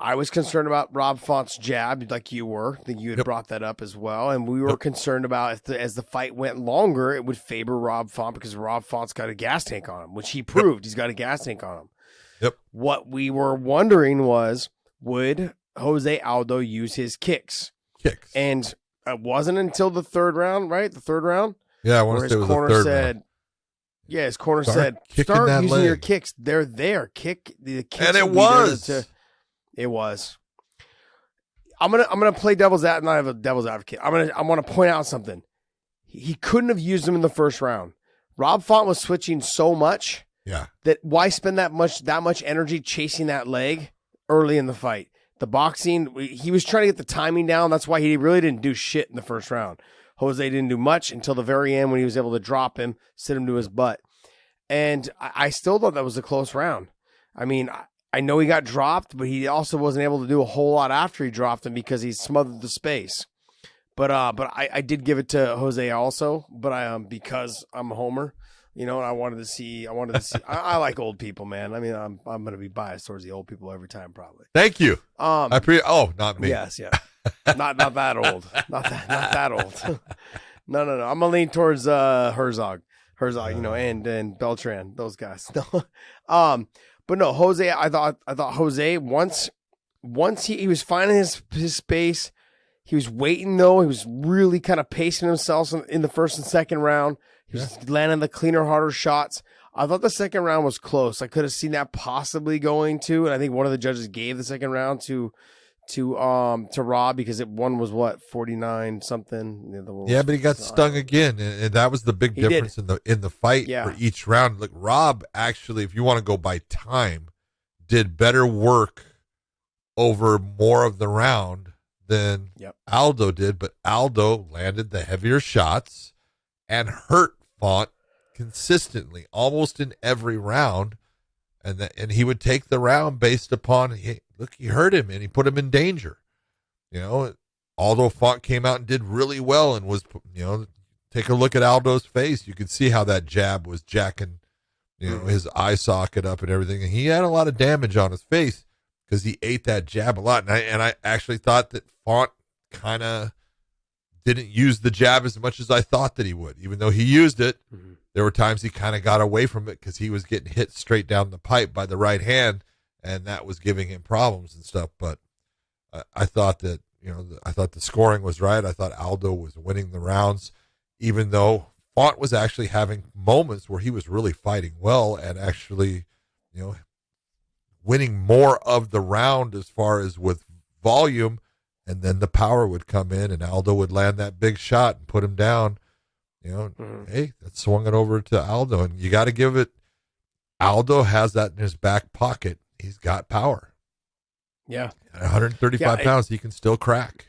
I was concerned about Rob Font's jab, like you were. I think you had brought that up as well. And we were concerned about as the fight went longer, it would favor Rob Font because Rob Font's got a gas tank on him, which he proved. He's got a gas tank on him. Yep. What we were wondering was, would Jose Aldo use his kicks? And it wasn't until the third round, right? The third round? Yeah, I want to say it was the third round. Yeah, his corner said, start using your kicks. They're there. Kick the kicks. And it was. It was. I'm gonna play devil's advocate. Not have a devil's advocate. I want to point out something. He couldn't have used them in the first round. Rob Font was switching so much. Yeah. That why spend that much energy chasing that leg early in the fight? The boxing, he was trying to get the timing down. That's why he really didn't do shit in the first round. Jose didn't do much until the very end when he was able to drop him, sit him to his butt. And I still thought that was a close round. I mean, I know he got dropped, but he also wasn't able to do a whole lot after he dropped him because he smothered the space. But I did give it to Jose also, but because I'm a homer, and I wanted to see. I like old people, man. I mean, I'm going to be biased towards the old people every time, probably. Thank you. Not me. Yes, yeah. not that old. Not that old. No. I'm gonna lean towards Herzog, and Beltran, those guys. But no, Jose. I thought Jose once he was finding his space. He was waiting though. He was really kind of pacing himself in the first and second round. He was landing the cleaner, harder shots. I thought the second round was close. I could have seen that possibly going to, and I think one of the judges gave the second round to Rob because one was 49 something. But he got stung again, and that was the big difference in the fight for each round. Look, Rob actually, if you want to go by time, did better work over more of the round than Aldo did, but Aldo landed the heavier shots and hurt Font consistently, almost in every round, and he would take the round based upon he hurt him and he put him in danger. Aldo Font came out and did really well and was, take a look at Aldo's face. You could see how that jab was jacking, his eye socket up and everything. And he had a lot of damage on his face because he ate that jab a lot. And I actually thought that Font kind of didn't use the jab as much as I thought that he would. Even though he used it, there were times he kind of got away from it because he was getting hit straight down the pipe by the right hand, and that was giving him problems and stuff. But I thought that, I thought the scoring was right. I thought Aldo was winning the rounds, even though Font was actually having moments where he was really fighting well and actually, winning more of the round as far as with volume. And then the power would come in and Aldo would land that big shot and put him down. Hey, that swung it over to Aldo. And you got to give it, Aldo has that in his back pocket. He's got power. Yeah. At 135 pounds, he can still crack.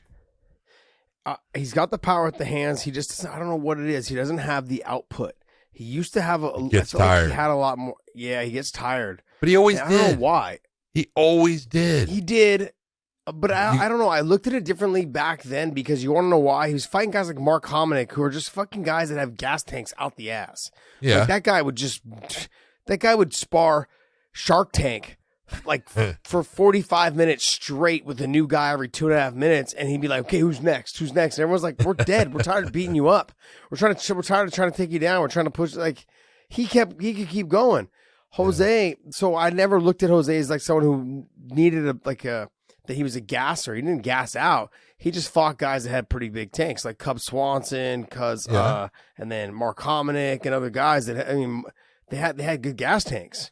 He's got the power at the hands. He just, I don't know what it is. He doesn't have the output. He used to have he gets tired. Like he had a lot more. Yeah, he gets tired. But he always did. I don't know why. He always did. He did. But I don't know. I looked at it differently back then because you want to know why? He was fighting guys like Mark Hominick who are just fucking guys that have gas tanks out the ass. Yeah. Like that guy would spar Shark Tank for 45 minutes straight with a new guy every 2.5 minutes. And he'd be like, okay, who's next? Who's next? And everyone's like, we're dead. We're tired of beating you up. We're tired of trying to take you down. We're trying to push. Like he could keep going. Jose. So I never looked at Jose as like someone who needed that he was a gasser. He didn't gas out. He just fought guys that had pretty big tanks, like Cub Swanson, and then Mark Hominick and other guys that they had good gas tanks.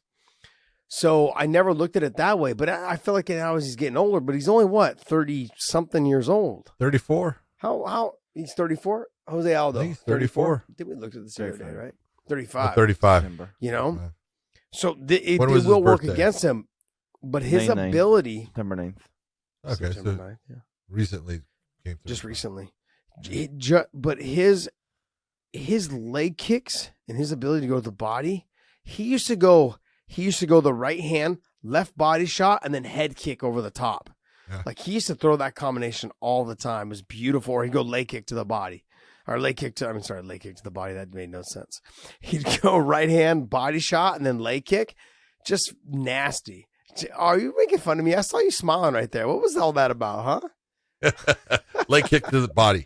So I never looked at it that way. But I feel like now as he's getting older, but he's only 30-something years old. 34. How he's 34? Jose Aldo. He's 34. I think we looked at this the other day, right? 35. 35. So it will work against him. But his ability. September 9th. Okay, so 9th, yeah. Recently came through. Just recently. But his leg kicks and his ability to go to the body, he used to go the right hand, left body shot, and then head kick over the top. Yeah. Like he used to throw that combination all the time. It was beautiful. Or he'd go leg kick to the body. Or leg kick to the body. That made no sense. He'd go right hand body shot and then leg kick. Just nasty. Are you making fun of me? I saw you smiling right there. What was all that about, huh? Leg kick to the body.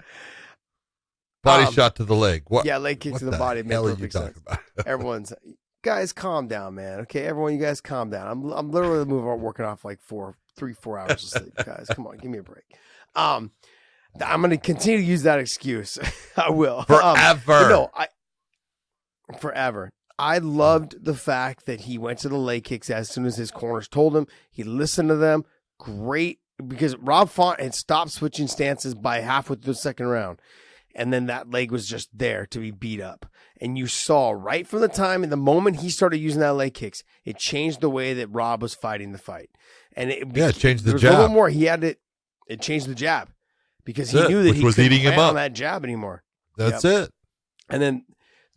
Body shot to the leg. What? Yeah, leg kick to the body. What are you talking about? Everyone's, guys, calm down, man. Okay, everyone, you guys calm down. I'm literally working off like 4 hours of sleep. Guys, come on, give me a break. I'm going to continue to use that excuse. I will. Forever. Forever. I loved the fact that he went to the leg kicks as soon as his corners told him. He listened to them. Great, because Rob Font had stopped switching stances by halfway through the second round. And then that leg was just there to be beat up. And you saw right from the time and the moment he started using that leg kicks, it changed the way that Rob was fighting the fight. And it changed the jab. A little more. It changed the jab because he knew that he was eating him up on that jab anymore. That's it. And then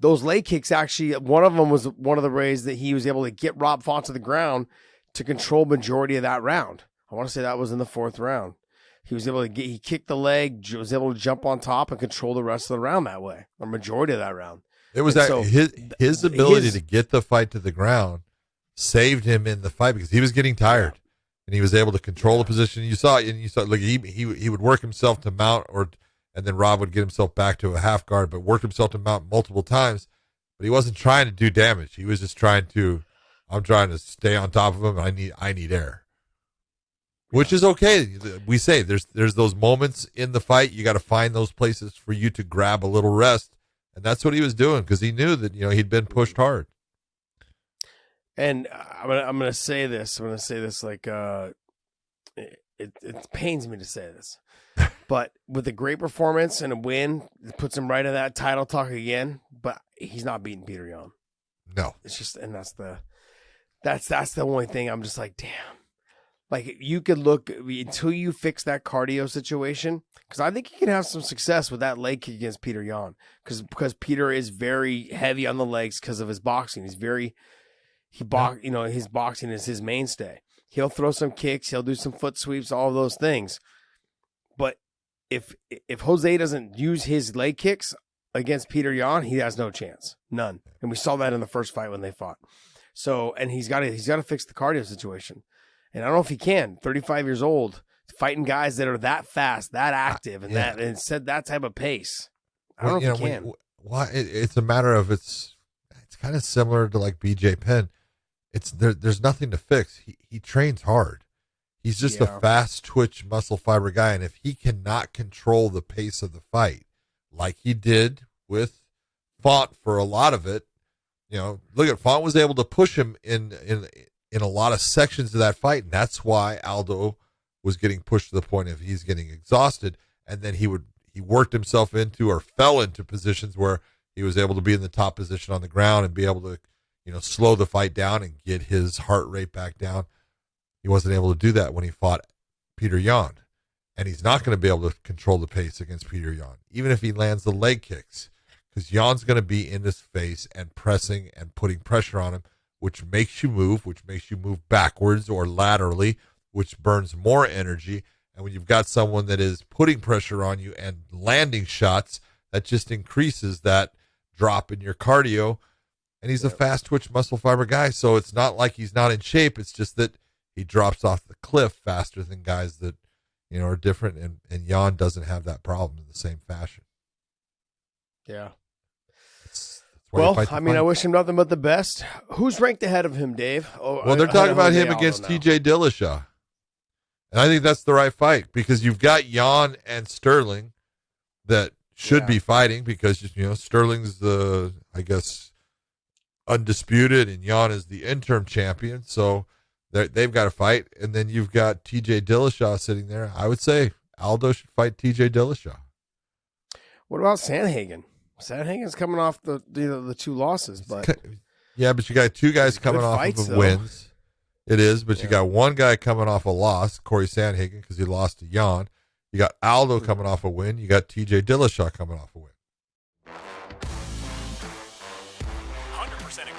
those leg kicks, actually, one of them was one of the ways that he was able to get Rob Font to the ground to control majority of that round. I want to say that was in the 4th round. He was able to he kicked the leg, was able to jump on top and control the rest of the round that way, or majority of that round. It was his ability to get the fight to the ground saved him in the fight because he was getting tired, and he was able to control the position. You saw like he would work himself to mount, and then Rob would get himself back to a half guard, but worked himself to mount multiple times. But he wasn't trying to do damage. He was just trying to, I'm trying to stay on top of him. I need air. Which is okay. We say there's those moments in the fight. You got to find those places for you to grab a little rest. And that's what he was doing because he knew that, he'd been pushed hard. And I'm gonna say this. I'm gonna say this like it pains me to say this, but with a great performance and a win, it puts him right in that title talk again. But he's not beating Peter Yan. No, it's just, and that's the only thing. I'm just like, damn. Like, you could look until you fix that cardio situation, because I think you can have some success with that leg kick against Peter Yan, because Peter is very heavy on the legs because of his boxing. His boxing is his mainstay. He'll throw some kicks, he'll do some foot sweeps, all of those things. But if Jose doesn't use his leg kicks against Peter Yan, he has no chance, none. And we saw that in the first fight when they fought. So, and he's got to fix the cardio situation. And I don't know if he can. 35 years old, fighting guys that are that fast, that active, and that type of pace. I don't know if he can. It's a matter of it's kind of similar to like BJ Penn. There's nothing to fix. He trains hard. He's just a fast twitch muscle fiber guy, and if he cannot control the pace of the fight, like he did with Font for a lot of it, look at Font was able to push him in a lot of sections of that fight, and that's why Aldo was getting pushed to the point of he's getting exhausted, and then he worked himself into or fell into positions where he was able to be in the top position on the ground and be able to, slow the fight down and get his heart rate back down. He wasn't able to do that when he fought Peter Yan, and he's not going to be able to control the pace against Peter Yan, even if he lands the leg kicks, because Jan's going to be in his face and pressing and putting pressure on him, which makes you move backwards or laterally, which burns more energy. And when you've got someone that is putting pressure on you and landing shots, that just increases that drop in your cardio. And he's a fast twitch muscle fiber guy, so it's not like he's not in shape. It's just that he drops off the cliff faster than guys that, are different. And Yan doesn't have that problem in the same fashion. Yeah. Well, I wish him nothing but the best. Who's ranked ahead of him, Dave? Well, they're talking about him against TJ Dillashaw. And I think that's the right fight because you've got Yan and Sterling that should be fighting because, Sterling's the, I guess, undisputed and Yan is the interim champion. So they've got to fight. And then you've got TJ Dillashaw sitting there. I would say Aldo should fight TJ Dillashaw. What about Sandhagen? Sandhagen's coming off the 2 losses, but but you got 2 guys coming off of wins. It is, but you got one guy coming off a loss, Corey Sandhagen, because he lost to Yan. You got Aldo coming off a win. You got TJ Dillashaw coming off a win. 100% agree.